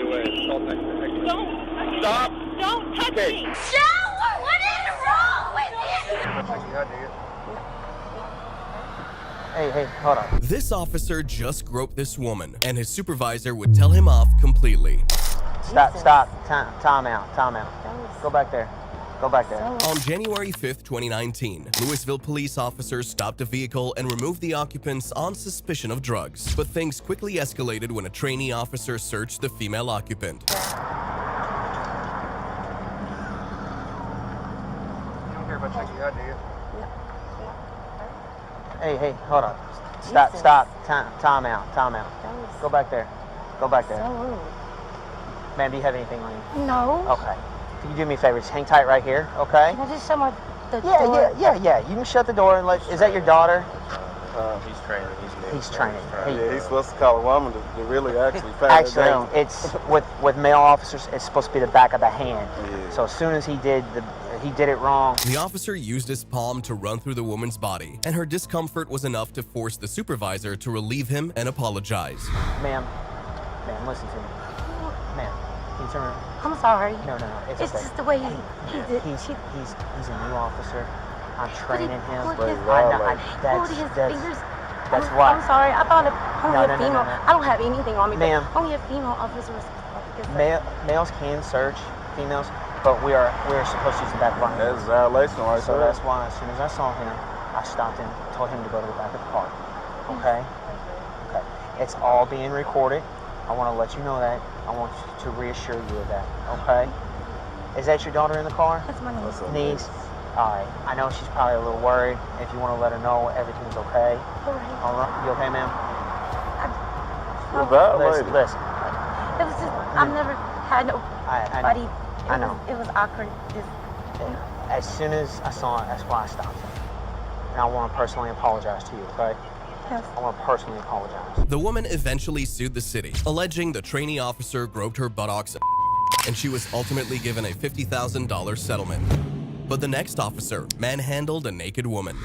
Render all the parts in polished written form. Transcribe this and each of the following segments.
Don't. Stop. Don't touch Okay. me. Shower! What is wrong with you? Hey, hold on. This officer just groped this woman, and his supervisor would tell him off completely. Stop. Time out. Go back there. On January 5th, 2019, Louisville police officers stopped a vehicle and removed the occupants on suspicion of drugs. But things quickly escalated when a trainee officer searched the female occupant. You don't care about checking you out, do you? Hey, hold on. Stop. Time out. Go back there. Ma'am, do you have anything on you? No. Okay. Can you do me a favor? Just hang tight right here, okay? Can I just shut the door? Yeah. You can shut the door and is that your daughter? He's training. He's training. Yeah, he's supposed to call a woman to really actually pat it down. Actually, it's with male officers. It's supposed to be the back of the hand. Yeah. So as soon as he did it wrong. The officer used his palm to run through the woman's body, and her discomfort was enough to force the supervisor to relieve him and apologize. Ma'am, listen to me. Ma'am, can you turn around? I'm sorry. No, it's It's okay. just the way he did. He's a new officer. I'm training him. Hold his fingers. That's why. I'm sorry. I thought only a female. No. I don't have anything on me, Ma'am. but only a female officer was supposed to Males can search females, but we are supposed to use the back of our That's hands. a violation right So there. that's why as soon as I saw him, I stopped him, told him to go to the back of the car. Okay? It's all being recorded. I want to let you know that. I want to reassure you of that. Okay? Is that your daughter in the car? That's my niece. Niece? Alright. I know she's probably a little worried. If you want to let her know everything's okay. All right. You okay, ma'am? You're violating. Listen. It was just, I've never had nobody. I know. It was awkward. As soon as I saw it, that's why I stopped him. And I want to personally apologize to you, okay? Yes. I want to personally apologize. The woman eventually sued the city, alleging the trainee officer groped her buttocks, and she was ultimately given a $50,000 settlement. But the next officer manhandled a naked woman.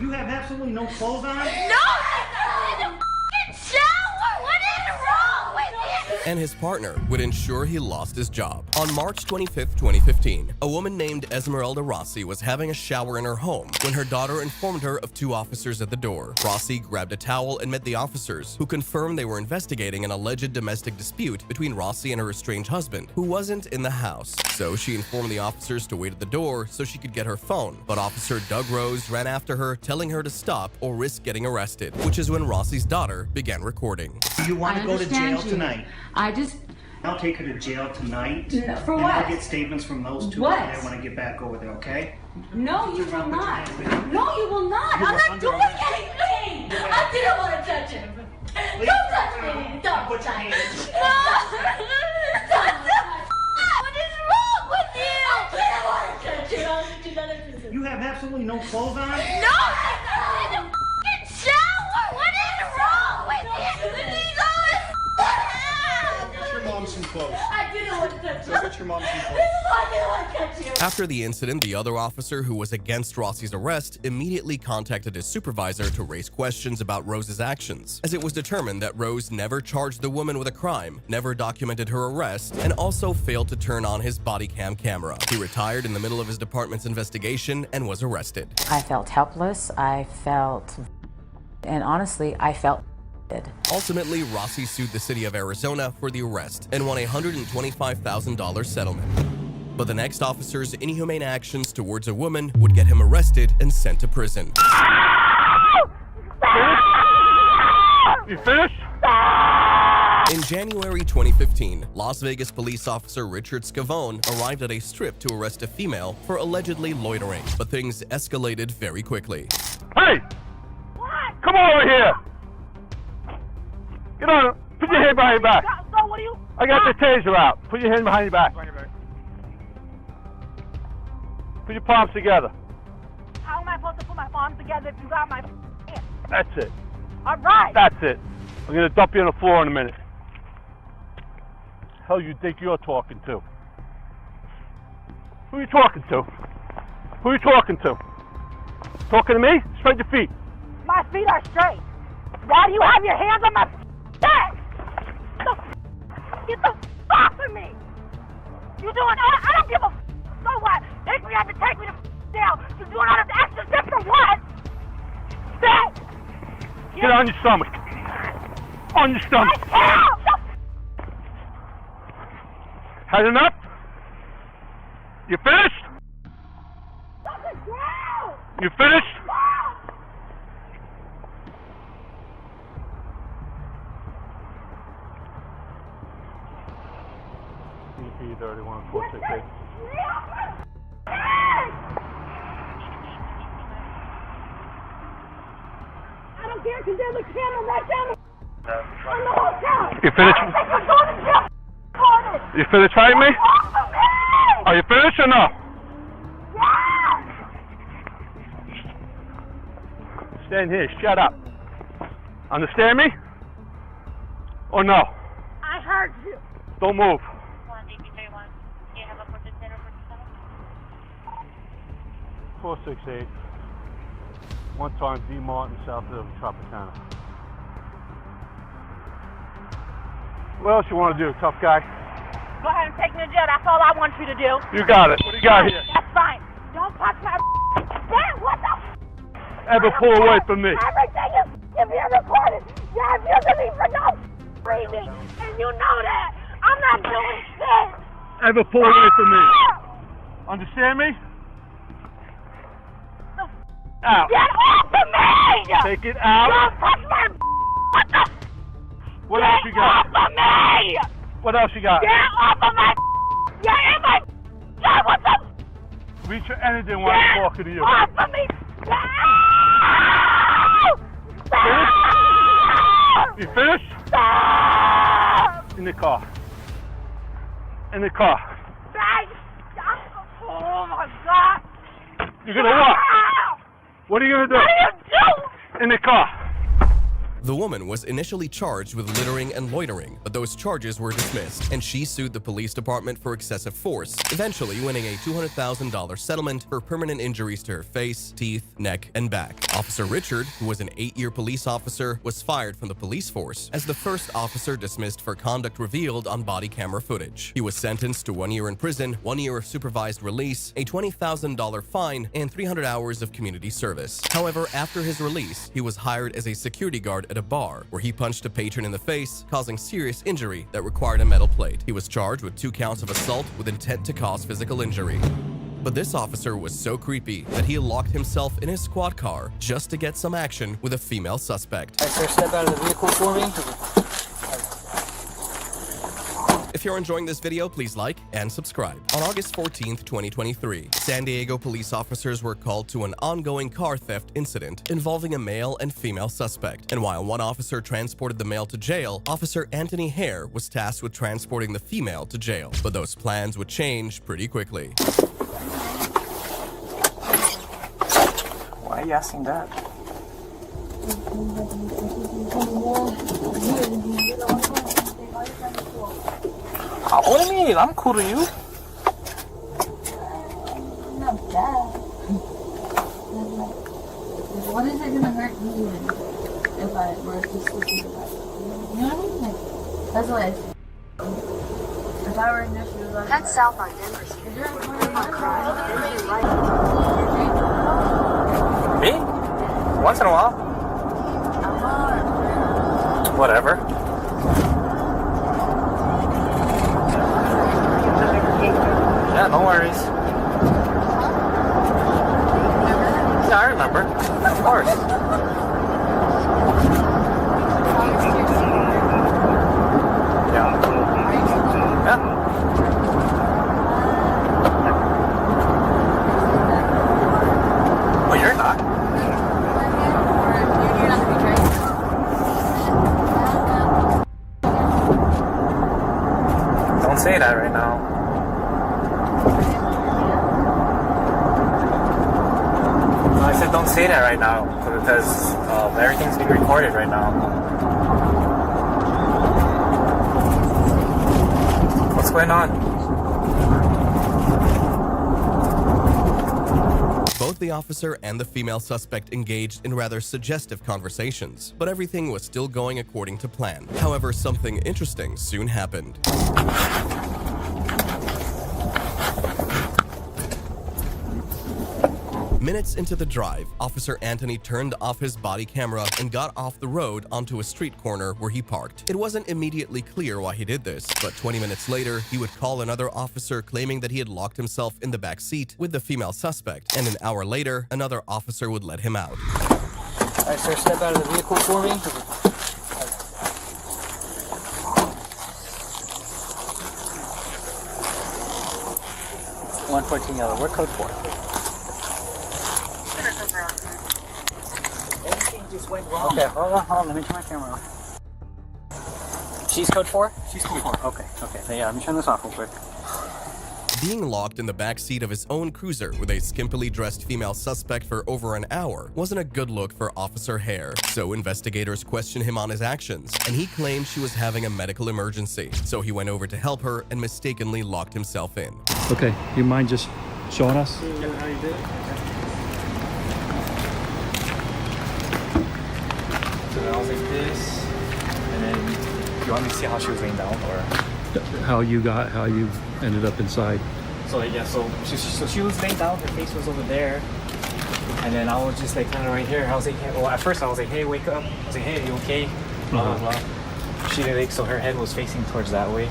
You have absolutely no clothes on? No! I'm in the f***ing shower! What is wrong with you? And his partner would ensure he lost his job. On March 25th, 2015, a woman named Esmeralda Rossi was having a shower in her home when her daughter informed her of two officers at the door. Rossi grabbed a towel and met the officers, who confirmed they were investigating an alleged domestic dispute between Rossi and her estranged husband, who wasn't in the house. So she informed the officers to wait at the door so she could get her phone. But Officer Doug Rose ran after her, telling her to stop or risk getting arrested, which is when Rossi's daughter began recording. Do you want to go to jail tonight? I'll take her to jail tonight. No, for and what? I'll get statements from those two What? over there when I get back over there, okay? No, you will not. No, you will not. I'm not doing anything. I didn't want to touch him. Don't touch me. Don't Put your hands. What is wrong with you? I didn't want to touch him. You have absolutely no clothes on? No! I'm in the f***ing shower! What is wrong with you? These always Get your mom some clothes. I didn't want to touch Go him. get your mom some clothes. This is why I didn't want to touch you. After the incident, the other officer who was against Rossi's arrest immediately contacted his supervisor to raise questions about Rose's actions, as it was determined that Rose never charged the woman with a crime, never documented her arrest, and also failed to turn on his body cam camera. He retired in the middle of his department's investigation and was arrested. I felt helpless. And honestly, I felt Ultimately, Rossi sued the city of Arizona for the arrest and won a $125,000 settlement. But the next officer's inhumane actions towards a woman would get him arrested and sent to prison. You finished? In January 2015, Las Vegas police officer Richard Scavone arrived at a strip to arrest a female for allegedly loitering, but things escalated very quickly. Hey! What? Come over here! Get on! Put your hand behind your back. So what are you? I got the taser out. Put your hand behind your back. Put your palms together. How am I supposed to put my palms together if you got my hand? That's it. All right. That's it. I'm gonna dump you on the floor in a minute. Hell you think you're talking to? Who are you talking to? Who are you talking to? Talking to me? Spread your feet. My feet are straight. Why do you have your hands on my back? Get the fuck me. You doing all, I don't give a so what? They have to take me to down. You doing all this extra shit for what? That. Get on your stomach. On your stomach. Had enough? You finished? You finished? CP 31468. I don't care because there's a camera right down on the hotel. You finished? You finished fighting me? Are you finished or no? Stand here, shut up. Understand me? Or no? I heard you. Don't move. 468. One time D Martin south of Tropicana. What else you want to do, tough guy? Go ahead and take me to jail. That's all I want you to do. You got it. What do you got here? That's fine. Don't touch my man, what the Ever pull away from me? Everything is being recorded. You're abusing me for no reason. And you know that. I'm not doing shit. Ever pull away from me? Understand me? Out. Get off of me! Take it out. Don't touch my what the What else you got? Get off of me! What else you got? Get off of my You're in my what the Reach your energy while I'm talking to you. Get off of me! You finished? Stop! In the car. In the car. Oh my God! You're gonna what? What are you gonna do? What are you doing? In the car. The woman was initially charged with littering and loitering, but those charges were dismissed, and she sued the police department for excessive force, eventually winning a $200,000 settlement for permanent injuries to her face, teeth, neck, and back. Officer Richard, who was an 8-year police officer, was fired from the police force as the first officer dismissed for conduct revealed on body camera footage. He was sentenced to 1 year in prison, 1 year of supervised release, a $20,000 fine, and 300 hours of community service. However, after his release, he was hired as a security guard at a bar, where he punched a patron in the face, causing serious injury that required a metal plate. He was charged with 2 counts of assault with intent to cause physical injury. But this officer was so creepy that he locked himself in his squad car just to get some action with a female suspect. Sir, step out of the vehicle for me. If you're enjoying this video, please like and subscribe. On August 14th, 2023, San Diego police officers were called to an ongoing car theft incident involving a male and female suspect. And while one officer transported the male to jail, Officer Anthony Hare was tasked with transporting the female to jail. But those plans would change pretty quickly. Why are you asking that? What do you mean? I'm cool to you. Not bad. What is it gonna hurt me if I were to sleep in the bed? You know what I mean? Like, that's what if I were in your shoes, I'd Head south on Denver Street. Is there a point in my Me? Once in a while. Whatever. Yeah, no worries. Yeah, I remember. Of course. Yeah. Yeah. Well, you're not. Don't say that right now. I said don't say that right now because everything's being recorded right now. What's going on? Both the officer and the female suspect engaged in rather suggestive conversations, but everything was still going according to plan. However, something interesting soon happened. Minutes into the drive, Officer Anthony turned off his body camera and got off the road onto a street corner where he parked. It wasn't immediately clear why he did this, but 20 minutes later, he would call another officer claiming that he had locked himself in the back seat with the female suspect, and an hour later, another officer would let him out. All right, sir, step out of the vehicle for me. 114 yellow. We're code 4. Everything just went wrong. Okay, hold on. Let me turn my camera off. She's code 4? She's code 4. Okay. Yeah, let me turn this off real quick. Being locked in the back seat of his own cruiser with a skimpily dressed female suspect for over an hour wasn't a good look for Officer Hare, so investigators questioned him on his actions, and he claimed she was having a medical emergency, so he went over to help her and mistakenly locked himself in. Okay, you mind just showing us? How you did? So I was like this, and then you want me to see how she was laying down, or How you ended up inside? so yeah, so she was laying down, her face was over there, and then I was just like kind of right here. I was like, hey, well, at first I was like, hey, wake up. I was like, hey, you okay? Blah blah blah. She did, like, so her head was facing towards that way,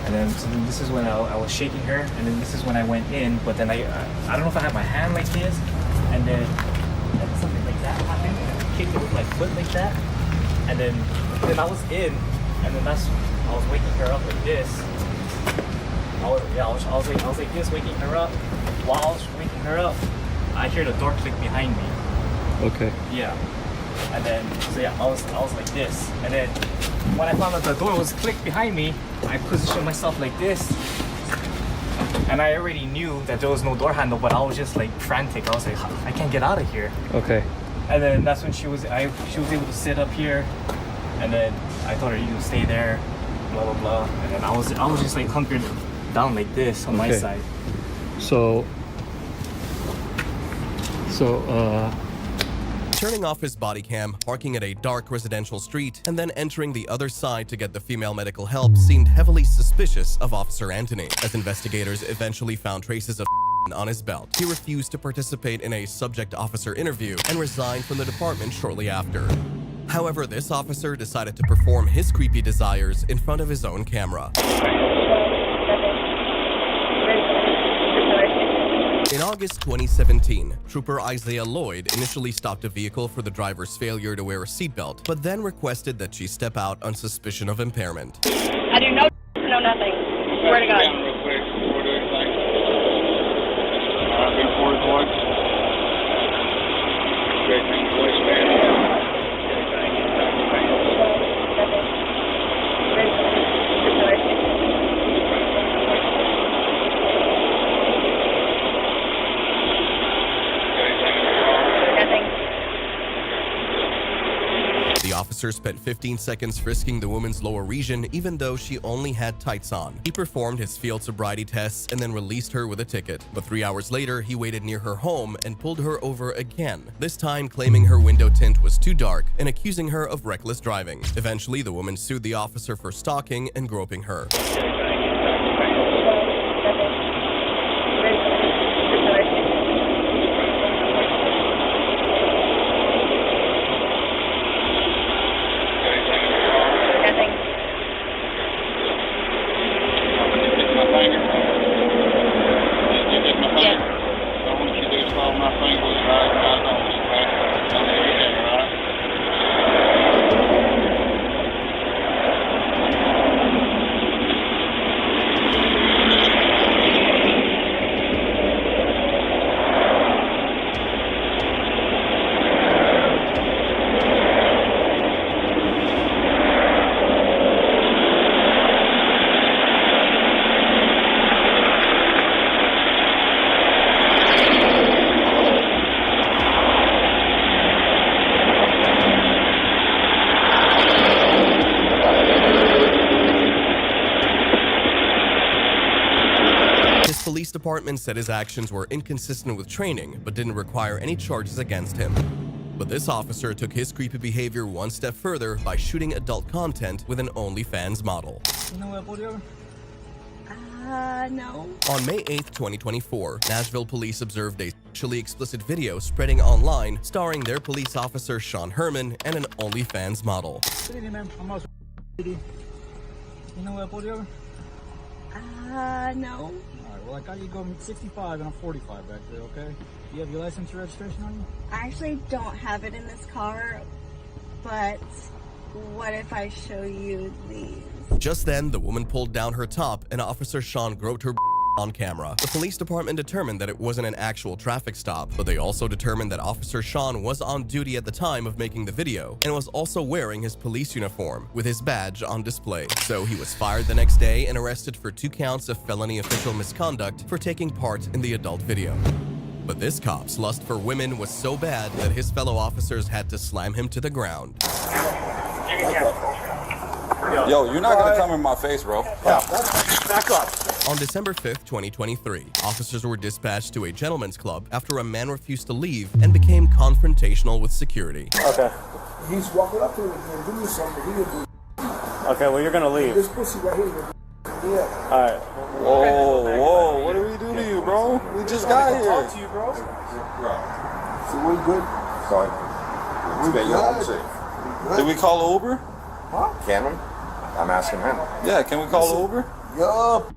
and then so then this is when I was shaking her, and then this is when I went in, but then I don't know if I had my hand like this, and then something like that happened, and I kicked it with my foot like that, and then I was in, and then that's I was waking her up like this. I was like this, waking her up. While I was waking her up, I hear the door click behind me. Okay. Yeah. And then, so yeah, I was like this. And then when I found out the door was clicked behind me, I positioned myself like this. And I already knew that there was no door handle, but I was just like frantic. I was like, I can't get out of here. Okay. And then that's when she was able to sit up here. And then I told her, you can stay there, blah blah blah. And then I was just like hunkered down like this on my Okay. side. So Turning off his body cam, parking at a dark residential street, and then entering the other side to get the female medical help seemed heavily suspicious of Officer Anthony, as investigators eventually found traces of on his belt. He refused to participate in a subject officer interview and resigned from the department shortly after. However, this officer decided to perform his creepy desires in front of his own camera. In August 2017, Trooper Isaiah Lloyd initially stopped a vehicle for the driver's failure to wear a seatbelt, but then requested that she step out on suspicion of impairment. I do no nothing. Swear to God. Real quick, before doing anything. Before the voice. Great thing, voice, man. The officer spent 15 seconds frisking the woman's lower region, even though she only had tights on. He performed his field sobriety tests and then released her with a ticket. But 3 hours later, he waited near her home and pulled her over again, this time claiming her window tint was too dark and accusing her of reckless driving. Eventually, the woman sued the officer for stalking and groping her. Police department said his actions were inconsistent with training, but didn't require any charges against him. But this officer took his creepy behavior one step further by shooting adult content with an OnlyFans model. No. On May 8, 2024, Nashville police observed a sexually explicit video spreading online starring their police officer Sean Herman and an OnlyFans model. Good evening, ma'am. I'm also you know where I pulled you over? No. Alright, well I got you going 65 and I'm 45 back there, okay? You have your license and registration on you? I actually don't have it in this car, but what if I show you these? Just then, the woman pulled down her top and Officer Sean groped her on camera. The police department determined that it wasn't an actual traffic stop, but they also determined that Officer Sean was on duty at the time of making the video and was also wearing his police uniform with his badge on display. So he was fired the next day and arrested for 2 counts of felony official misconduct for taking part in the adult video. But this cop's lust for women was so bad that his fellow officers had to slam him to the ground. Yo, you're not gonna come in my face, bro. Back up. On December 5th, 2023, officers were dispatched to a gentleman's club after a man refused to leave and became confrontational with security. Okay. He's walking up to me and doing something. He didn't do. Okay, well, you're gonna leave. This pussy right here. Yeah. Alright. Whoa, what did we do to you, bro? We just got here. Talk to you, bro. So we good? Sorry. We good. Did we call Uber? Huh? Can we? I'm asking him. Yeah, can we call Uber? Yup.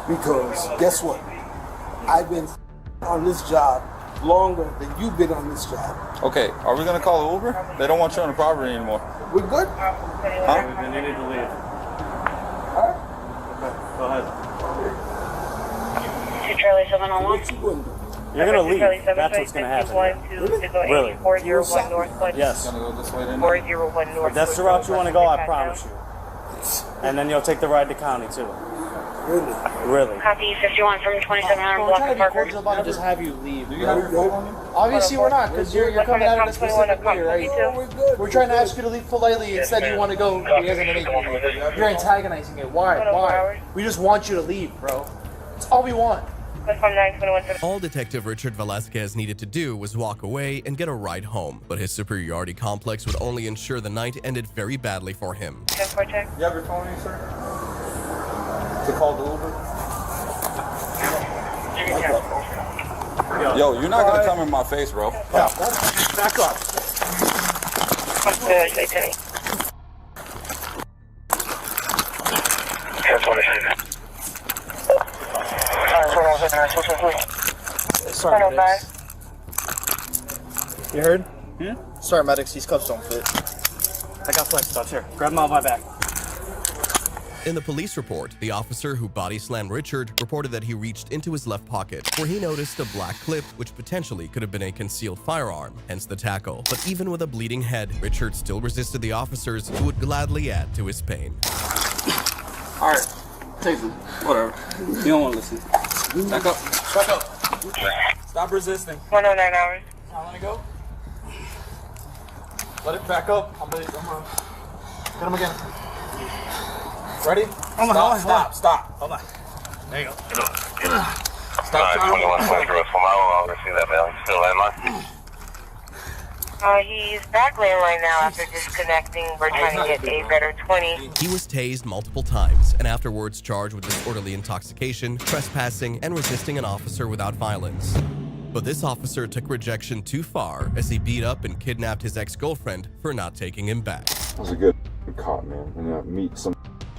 Because guess what? I've been on this job longer than you've been on this job. Okay, are we gonna call Uber? They don't want you on the property anymore. We good? Huh? Then you need to leave. Alright. Okay, go ahead. Charlie 701. What you gonna do? You're gonna leave. That's what's gonna happen. Really? 401 North. Yes. Gonna go this way then? 401 North. If that's the route you want to go, I promise you. And then you'll take the ride to county too. Really? Really. Copy 51 from 2700 block of Parker. About to just have you leave. Do you have your phone on you? Obviously we're not, because you're coming out of a specific way, right? We're good. We're trying to ask you to leave politely. Instead, you want to go. You're antagonizing it. Why? Why? We just want you to leave, bro. That's all we want. All Detective Richard Velasquez needed to do was walk away and get a ride home, but his superiority complex would only ensure the night ended very badly for him. You have your phone on you, sir? To call the Uber? Yo, you're not gonna come in my face, bro. Back up. Sorry, medics. You heard? Yeah? Sorry, medics. These cuffs don't fit. I got flex stuff here. Grab them out of my back. In the police report, the officer who body slammed Richard reported that he reached into his left pocket, where he noticed a black clip which potentially could have been a concealed firearm, hence the tackle. But even with a bleeding head, Richard still resisted the officers who would gladly add to his pain. Alright, take them. Whatever. You don't want to listen. Back up. Back up. Stop resisting. 109 hours. I want to go. Let it back up. I'm ready. Come on. Get him again. Ready? Hold on, stop. Hold on. There you go. Stop trying to He's back landline now after disconnecting. We're trying to get a better 20. He was tased multiple times and afterwards charged with disorderly intoxication, trespassing, and resisting an officer without violence. But this officer took rejection too far as he beat up and kidnapped his ex-girlfriend for not taking him back. I was a good cop, man, and meet some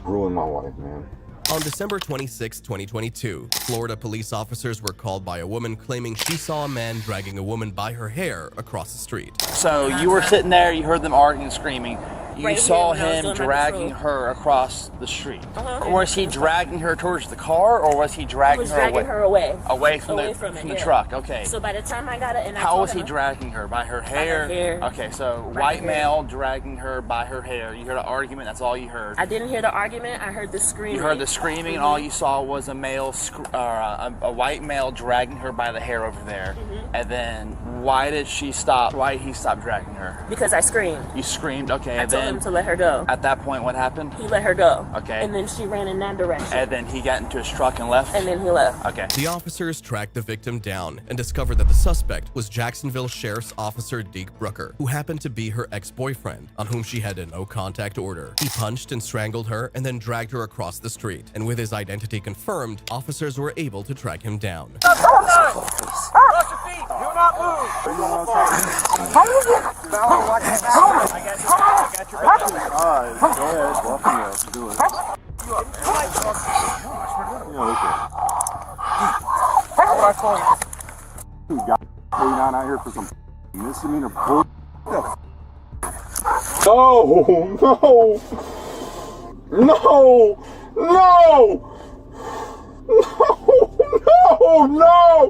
ruin my life, man. On December 26, 2022, Florida police officers were called by a woman claiming she saw a man dragging a woman by her hair across the street. So you were sitting there, you heard them arguing and screaming. You Right saw here when I was him doing my dragging patrol. her across the street. Uh-huh. Was he dragging her towards the car, or was he dragging her away? Away from the yeah. truck. Okay. So by the time I got it, and I How told was he him, dragging her? By her hair? hair. Okay, so By white her male dragging her by her hair. You heard an argument. That's all you heard. I didn't hear the argument. I heard the screaming. You heard the screaming, and all you saw was a male, a white male dragging her by the hair over there. And then, why did she stop? Why did he stop dragging her? Because I screamed. You screamed, okay. I And told then to let her go. at that point, what happened? He let her go. Okay. And then she ran in that direction. And then he got into his truck and left? And then he left. Okay. The officers tracked the victim down and discovered that the suspect was Jacksonville Sheriff's Officer Deke Brooker, who happened to be her ex-boyfriend, on whom she had a no-contact order. He punched and strangled her and then dragged her across the street. And with his identity confirmed, officers were able to track him down. Cross your feet. Do not move. I got your back. Go ahead. Walk me up. Do it. What I call you? You got not out here for some misdemeanor bull. No! No! No! No!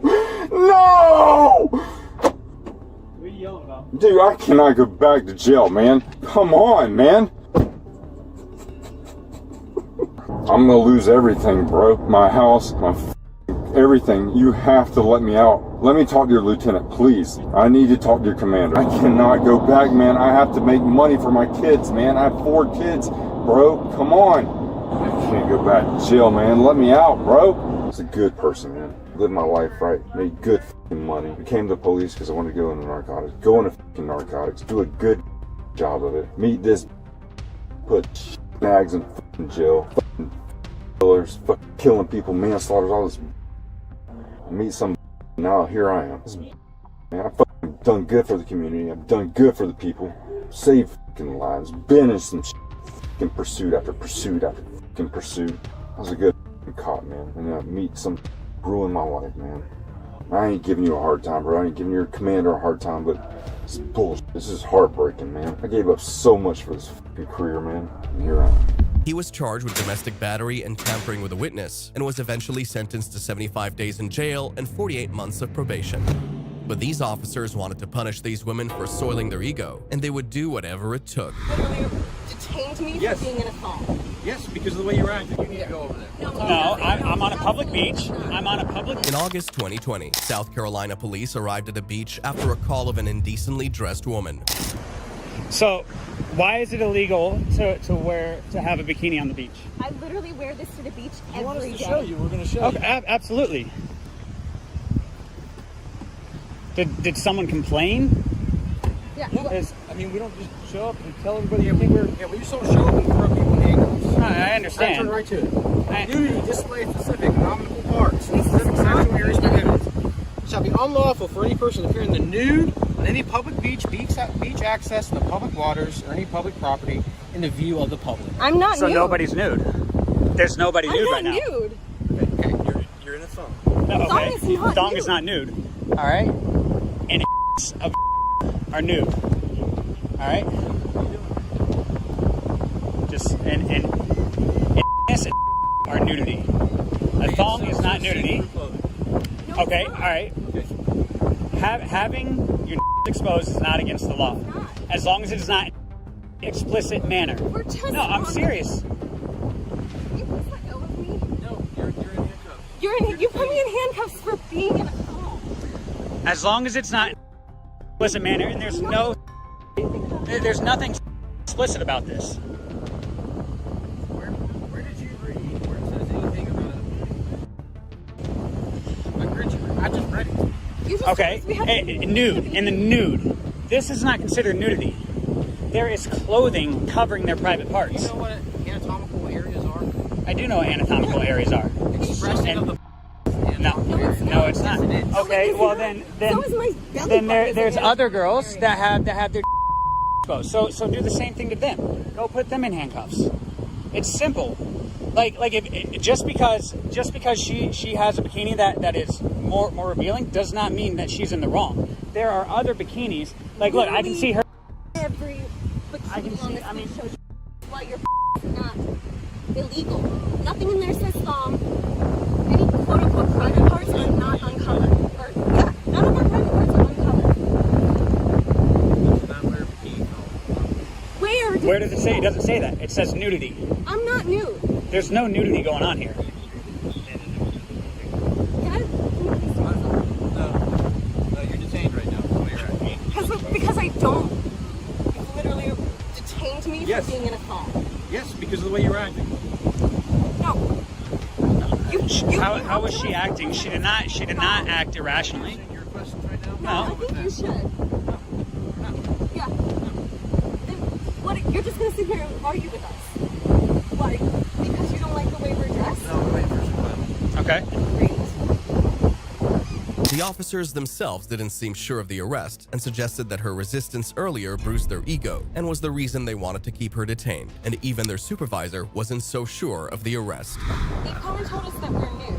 No! What are you yelling about? Dude, I cannot go back to jail, man. Come on, man. I'm gonna lose everything, bro. My house, my everything. You have to let me out. Let me talk to your lieutenant, please. I need to talk to your commander. I cannot go back, man. I have to make money for my kids, man. I have 4 kids, bro. Come on. I can't go back to jail, man. Let me out, bro. I was a good person, man. Lived my life right. Made good money. Became the police because I wanted to go into narcotics. Go into narcotics. Do a good job of it. Meet this. Put bags in jail. Killers. Killing people. Manslaughter. All this. Meet some. Now here I am. Man, I've done good for the community. I've done good for the people. Saved lives. Been in some in pursuit after pursuit after pursuit. I was a good cop, man. And I meet some ruin my life, man. I ain't giving you a hard time, bro. I ain't giving your commander a hard time, but it's bullshit. This is heartbreaking, man. I gave up so much for this fucking career, man. And here I am. He was charged with domestic battery and tampering with a witness, and was eventually sentenced to 75 days in jail and 48 months of probation. But these officers wanted to punish these women for soiling their ego, and they would do whatever it took. Detained me Yes. for being in a phone. Yes, because of the way you're acting. You need to go over there. No, I'm on a public beach. I'm on a public. In August 2020, South Carolina police arrived at a beach after a call of an indecently dressed woman. So, why is it illegal to have a bikini on the beach? I literally wear this to the beach You want us every to day. show you? We're going to show Okay, absolutely. Did someone complain? Yeah. I mean, we don't just show up and tell everybody you think we're. Yeah, we just don't show up and throw people in handcuffs. I understand. Turn right to it. Nudity display specific nominal parts. Specific sexual areas prohibited. It shall be unlawful for any person to appear in the nude on any public beach access to the public waters or any public property in the view of the public. I'm not So nude. nobody's nude. There's nobody I'm nude not right now. nude. Okay, you're in a thong. No, okay. Thong is not Thong nude. is not nude. All right. And of are nude. All right. Just and are nudity. A thong is not nudity. Okay. All right. Having your exposed is not against the law, as long as it is not explicit manner. No, I'm serious. You put me in handcuffs for being in a phone. As long as it's not explicit manner, and there's nothing explicit about this. Where did you read where it says anything about it? I just read it. Okay, nude, in the nude. This is not considered nudity. There is clothing covering their private parts. You know what anatomical areas are? I do know what anatomical areas are. Expressing of the No, it's not. Okay, well then there's other girls that have their exposed. So do the same thing to them. Go put them in handcuffs. It's simple. Like if just because she has a bikini that is more revealing does not mean that she's in the wrong. There are other bikinis. Like look, I can see her. Every bikini on this page shows what you're not illegal. Nothing in there says thong. Any quote unquote private parts are not uncolored. Or, yeah, none of our private parts are uncolored. Where does it say? It doesn't say that. It says nudity. I'm not nude. There's no nudity going on here. No, you're detained right now. That's where you're at. Because I don't. You literally detained me Yes. for being in a thong. Yes, because of the way you're acting. No. How was she acting? She did not act irrationally. No, I think you should. Yeah. Then what? You're just gonna sit here and argue with us? Why? Because you don't like the way we're dressed? No, wait for some Okay. The officers themselves didn't seem sure of the arrest and suggested that her resistance earlier bruised their ego and was the reason they wanted to keep her detained, and even their supervisor wasn't so sure of the arrest. They come and told us that we're nude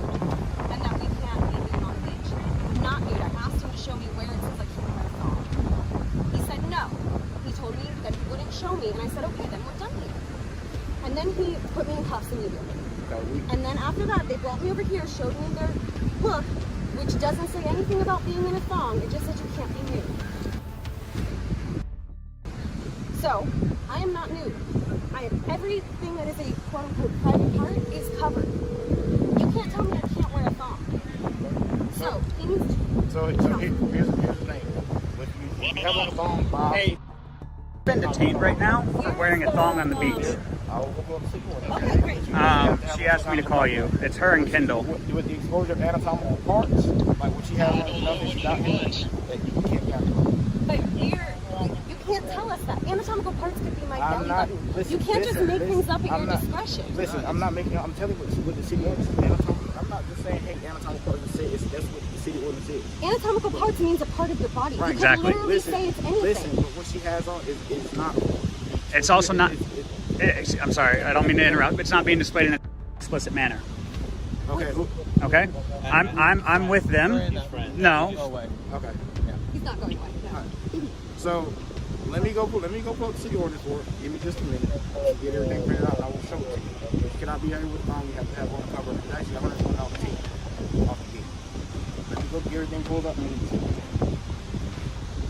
and that we can't be nude on the beach. I'm not nude. I asked him to show me where it says I can't wear a thong. He said no. He told me that he wouldn't show me, and I said, okay, then we're done here. And then he put me in cuffs immediately. And then after that, they brought me over here, showed me their book, which doesn't say anything about being in a thong. It just says you can't be nude. So, I am not nude. I have everything that is a quote-unquote private part is covered. You can't tell me I can't wear a thong. So, he needs to... So here's the thing. If you have on a thong, Bob... Hey, been detained right now for wearing a thong on the beach. Okay, great. She asked me to call you. It's her and Kendall. With the exposure of anatomical parts, like what she has on nothing documents, that you can't have. But you can't tell us that. Anatomical parts could be my I'm belly not. button. Listen, You can't listen, just make listen, things up at I'm your not- discretion. Listen, I'm not making. I'm telling you what the city ordinance is. Anatomical. I'm not just saying, hey, anatomical parts say it's that's what the city ordinance is. Anatomical parts means a part of your body. Right, You exactly. can literally say it's anything. Listen, but what she has on is not. It's also not. I'm sorry, I don't mean to interrupt, but it's not being displayed in an explicit manner. Okay. Okay? I'm with them. No. Go away. Okay. Yeah. He's not going away. No. So let me go pull up the city ordinance for it. Give me just a minute. Get everything printed out and I will show it to you. You cannot be out here with a thong, you have to have one cover. It's actually $120 off the gate. Let me go get everything pulled up and give it to you.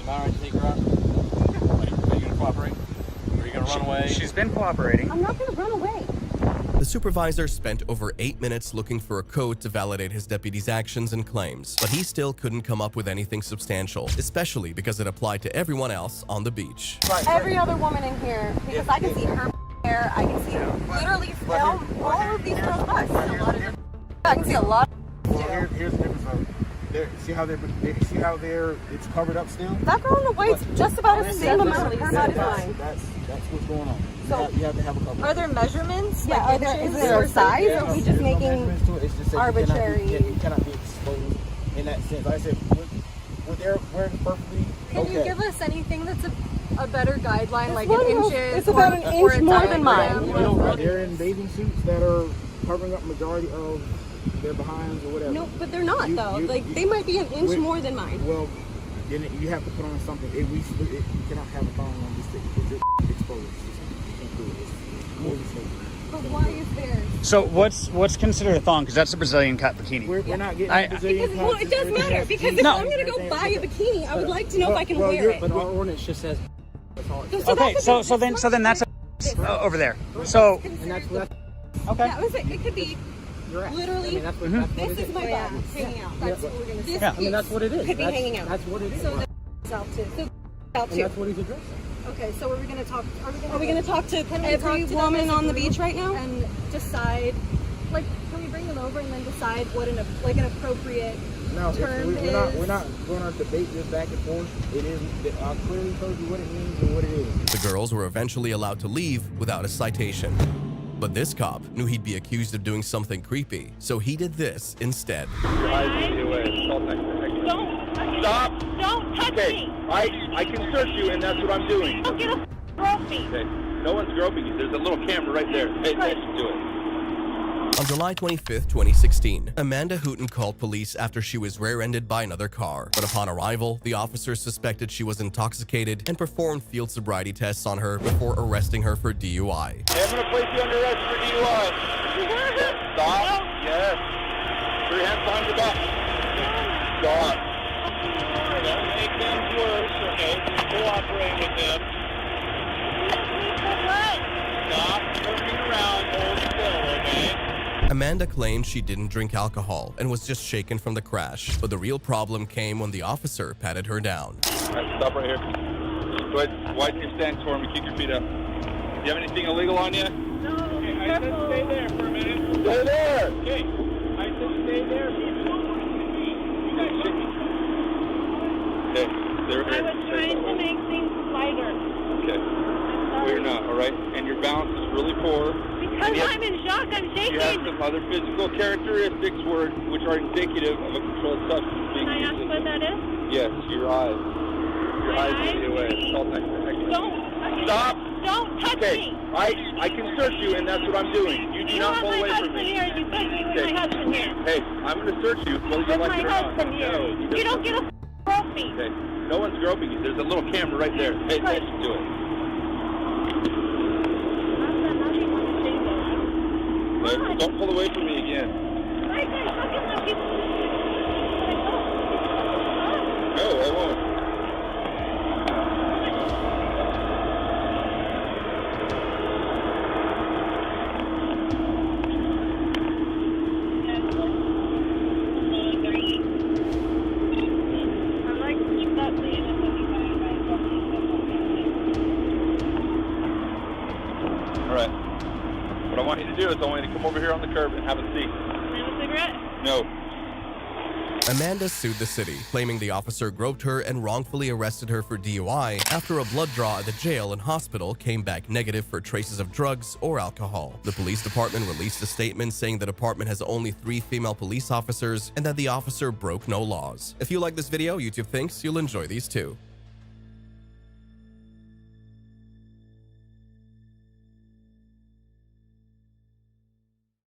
Am I right to take her out? Are you gonna cooperate? Or are you gonna run away? She's been cooperating. I'm not going to run away. The supervisor spent over 8 minutes looking for a code to validate his deputy's actions and claims, but he still couldn't come up with anything substantial, especially because it applied to everyone else on the beach. Every other woman in here, because I can see her hair, I can see literally all of these girls' butts. I can see a lot. Well, here's the difference though. See how it's covered up still? That girl in the white's just about the same amount of her butt as mine. That's what's going on. So, you have to have a cover. Are there measurements? Yeah, like is there a size? Or are we just making It's just that arbitrary? You cannot be exposed in that sense. Like I said, with their wearing perfectly. Can you give us anything that's a better guideline, like one an was- inches? it's about an or inch a more than diagram? mine. They're in bathing suits that are covering up majority of their behinds or whatever. No, but they're not though. They might be an inch more than mine. Well, then you have to put on something. You cannot have a thong on this thing because it's exposed. You can't do it. It's more than safe. But why is there? So what's considered a thong? Because that's a Brazilian cut bikini. We're not getting I- Brazilian Well, it does matter because if No. I'm gonna go buy a bikini, I would like to know if I can wear it. But our ordinance just says. That's all it says. Okay, so then that's over there. So And that's what. okay. Yeah, it could be literally. That's what, Mhm. that's what This it is my butt hanging out. That's what we're gonna say. Yeah. I mean, that's what it is. Could be That's- hanging out. That's what it is. So that's out too. So out And too. that's what he's addressing. Okay, so are we gonna talk? Are we gonna talk to Can we every talk to woman them as a on the group beach right now? and decide? Like, can we bring them over and then decide what an appropriate No, term we're not going to debate this back and forth. It is. I clearly told you what it means and what it is. The girls were eventually allowed to leave without a citation. But this cop knew he'd be accused of doing something creepy, so he did this instead. Don't Stop. Don't touch me. I can search you, and that's what I'm doing. Don't get off me. Okay. No one's groping you. There's a little camera right there. Pay attention to it. On July 25, 2016, Amanda Hooten called police after she was rear-ended by another car. But upon arrival, the officers suspected she was intoxicated and performed field sobriety tests on her before arresting her for DUI. Hey, I'm going to place you under arrest for DUI. Stop. Yes. Put your hands behind your back. Stop. Don't make things worse, okay? Cooperate with them. Stop turning around. Hold still, okay? Amanda claimed she didn't drink alcohol and was just shaken from the crash. But the real problem came when the officer patted her down. All right, stop right here. Go ahead, widen your stance for me. Keep your feet up. you have anything illegal on you? No, Okay, I said stay there for a minute. Stay there! Okay, I said stay there. You guys should be. Okay, they're I was trying to make things lighter. Okay. Well, you're not, all right? And your balance is really poor. Because I'm in shock, I'm shaking. You have some other physical characteristics which are indicative of a controlled substance being Can I used. ask what that is? Yes, your eyes. Your My eyes eyes? lead the way. It's called Don't. Stop! Don't touch Okay, me. I can search you, and that's what I'm doing. You do You not have pull my away from husband me. here. You put me with Okay. my husband here. Hey, I'm going to search you whether you With like my it or not. husband here. No, You don't get a grope me. Okay, no one's groping you. There's a little camera right there. Pay attention to it. Okay, don't pull away from me again. No, I won't. All right. What I want you to do is I want you to come over here on the curb and have a seat. Have a cigarette? No. Amanda sued the city, claiming the officer groped her and wrongfully arrested her for DUI after a blood draw at the jail and hospital came back negative for traces of drugs or alcohol. The police department released a statement saying the department has only 3 female police officers and that the officer broke no laws. If you like this video, YouTube thinks you'll enjoy these too.